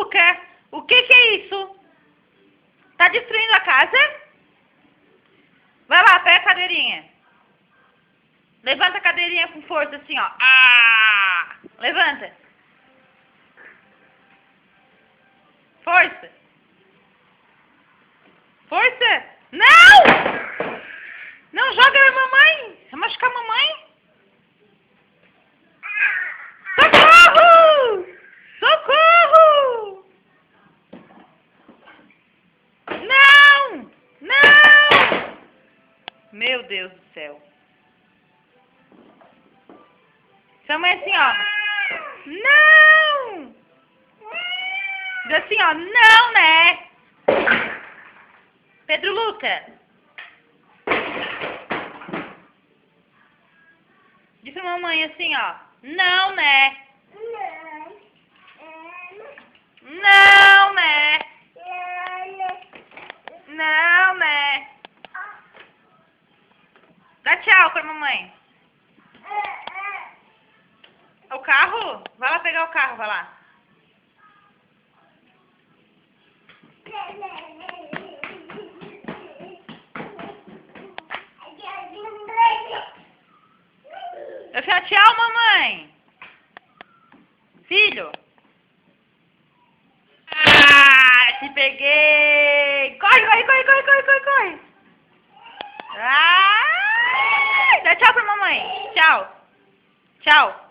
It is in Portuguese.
Luca, o que que é isso? Tá destruindo a casa? Vai lá, pega a cadeirinha. Levanta a cadeirinha com força, assim, ó. Ah! Levanta. Força. Força. Não! Não joga na mamãe. Vai machucar a mamãe. Socorro! Socorro! Não! Não! Meu Deus do céu. Sua mãe assim, ó. Não! Diz assim, ó. Não, né? Pedro Luca. Diz pra mamãe assim, ó. Não, né? Não, né? Não, né? Dá tchau pra mamãe. O carro? Vai lá pegar o carro, vai lá. Eu falo tchau, mamãe. Filho. Ah, te peguei. Corre, corre, corre, corre, corre, corre, corre. Ah, dá tchau pra mamãe. Tchau. Tchau.